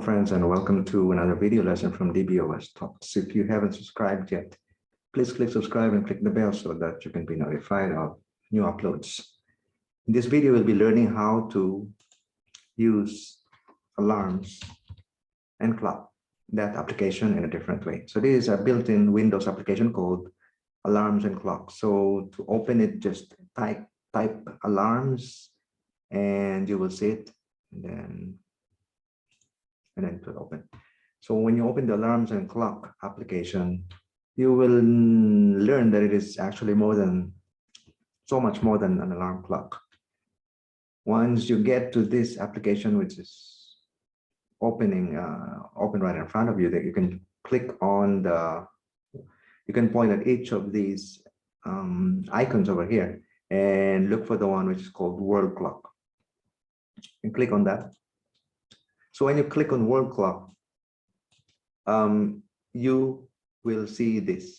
friends, and welcome to another video lesson from DBOS Talks. If you haven't subscribed yet, please click subscribe and click the bell so that you can be notified of new uploads. In this video, we'll be learning how to use alarms and clock, that application in a different way. So this is a built-in Windows application called Alarms and Clock. So to open it, just type alarms and you will see it, and then it will open. So when you open the alarms and clock application, you will learn that it is actually so much more than an alarm clock. Once you get to this application, which is open right in front of you, that you can click on you can point at each of these icons over here and look for the one which is called World Clock, and click on that. So when you click on World Clock, you will see this.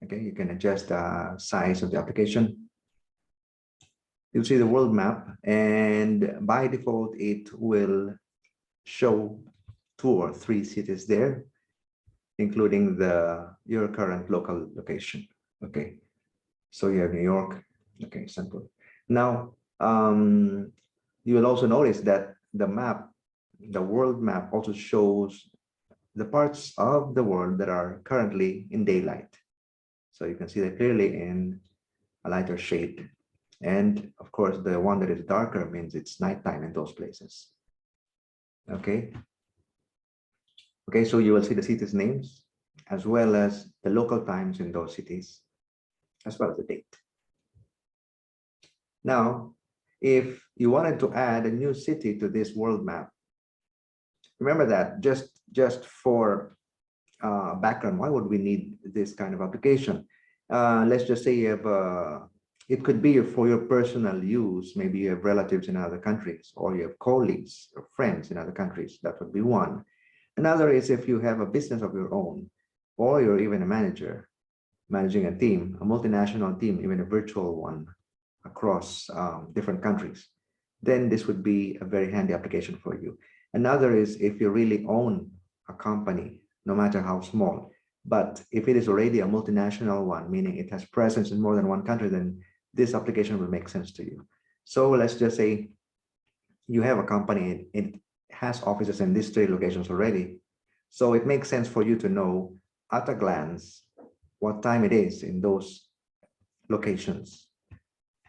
Okay, you can adjust the size of the application. You'll see the world map, and by default, it will show 2 or 3 cities there, including your current local location. Okay, so you have New York. Okay, simple. Now, you will also notice that the world map also shows the parts of the world that are currently in daylight. So you can see that clearly in a lighter shade. And of course, the one that is darker means it's nighttime in those places. Okay. Okay, so you will see the cities' names as well as the local times in those cities, as well as the date. Now, if you wanted to add a new city to this world map, remember that just for background, why would we need this kind of application? Let's just say you have it could be for your personal use. Maybe you have relatives in other countries, or you have colleagues or friends in other countries. That would be one. Another is if you have a business of your own, or you're even a manager managing a team, a multinational team, even a virtual one across different countries, then this would be a very handy application for you. Another is if you really own a company, no matter how small, but if it is already a multinational one, meaning it has presence in more than one country, then this application will make sense to you. So let's just say you have a company, it has offices in these 3 locations already. So it makes sense for you to know at a glance what time it is in those locations.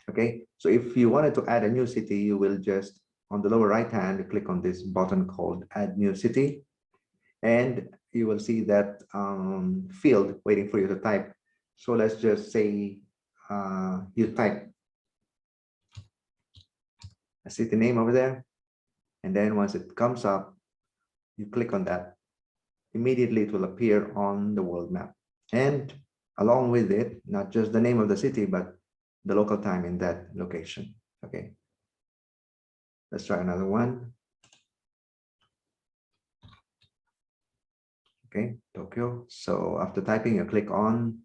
Okay, so if you wanted to add a new city, you will just, on the lower right hand, you click on this button called Add New City, and you will see that field waiting for you to type. So let's just say you type a city name over there, and then once it comes up, you click on that. Immediately it will appear on the world map, and along with it, not just the name of the city, but the local time in that location. Okay, let's try another one. Okay, Tokyo. So after typing, you click on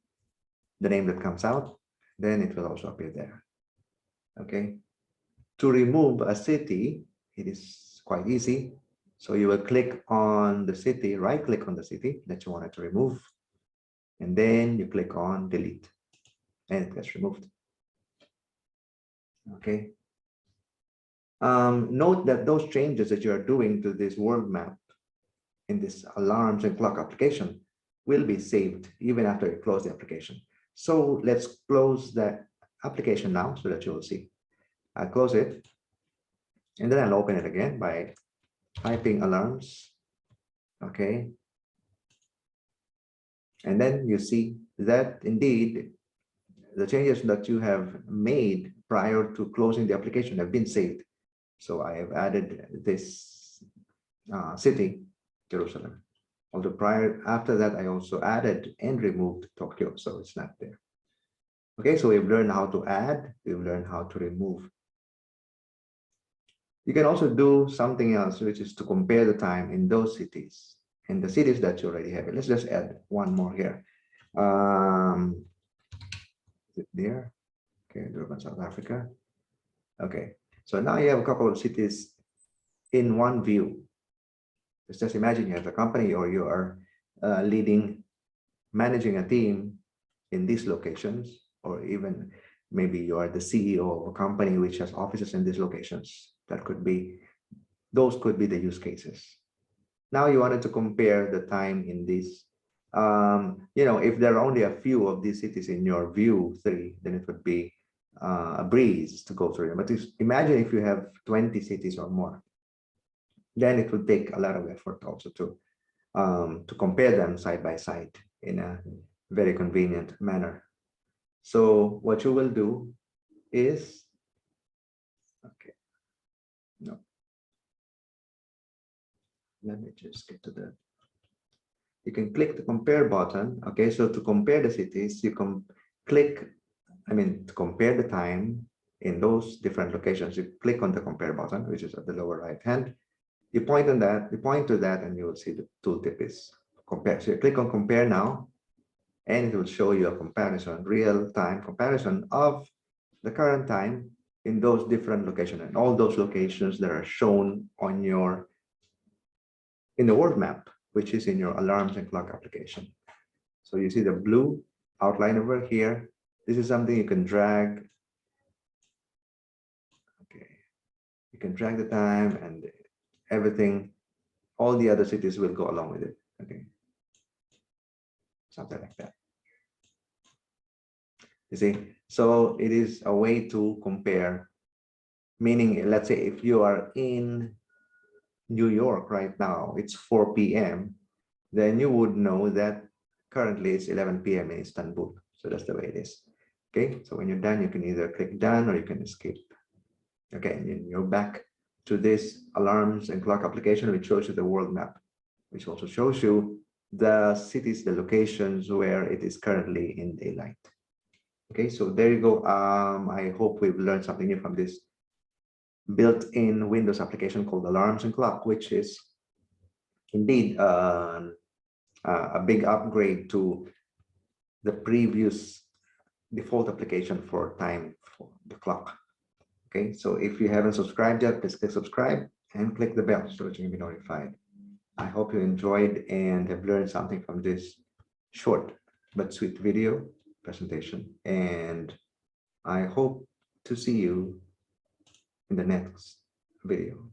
the name that comes out, then it will also appear there. Okay, to remove a city, it is quite easy. So you will click on the city, right click on the city that you wanted to remove, and then you click on delete, and it gets removed. Okay. Note that those changes that you are doing to this world map in this alarms and clock application will be saved even after you close the application. So let's close that application now so that you will see. I'll close it, and then I'll open it again by typing alarms. Okay. And then you see that indeed the changes that you have made prior to closing the application have been saved. So I have added this city, Jerusalem. Although after that, I also added and removed Tokyo, so it's not there. Okay, so we've learned how to add, we've learned how to remove. You can also do something else, which is to compare the time in those cities, in the cities that you already have. Let's just add one more here. Is it there? Okay, Durban, South Africa. Okay, so now you have a couple of cities in one view. Just imagine you have a company, or you are managing a team in these locations, or even maybe you are the CEO of a company which has offices in these locations. Those could be the use cases. Now you wanted to compare the time in this. If there are only a few of these cities in your view 3, then it would be a breeze to go through them. But imagine if you have 20 cities or more, then it would take a lot of effort also to compare them side by side in a very convenient manner. So what you will do is, okay, no, let me just get to the, you can click the compare button. Okay, so to compare the cities, you can click, to compare the time in those different locations, you click on the compare button, which is at the lower right hand. You point to that, and you will see the tooltip is compare. So you click on compare now, and it will show you a comparison, real-time comparison of the current time in those different locations, and all those locations that are shown on in the world map, which is in your alarms and clock application. So you see the blue outline over here. This is something you can drag. Okay, you can drag the time, and everything, all the other cities will go along with it. Okay, something like that. You see, so it is a way to compare, meaning, let's say if you are in New York right now, it's 4 p.m., then you would know that currently it's 11 p.m. in Istanbul. So that's the way it is. Okay, so when you're done, you can either click done or you can escape. Okay, and you're back to this alarms and clock application, which shows you the world map, which also shows you the cities, the locations where it is currently in daylight. Okay, so there you go. I hope we've learned something new from this built-in Windows application called Alarms and Clock, which is indeed a big upgrade to the previous default application for time for the clock. Okay, so if you haven't subscribed yet, please click subscribe and click the bell so that you can be notified. I hope you enjoyed and have learned something from this short but sweet video presentation, and I hope to see you in the next video.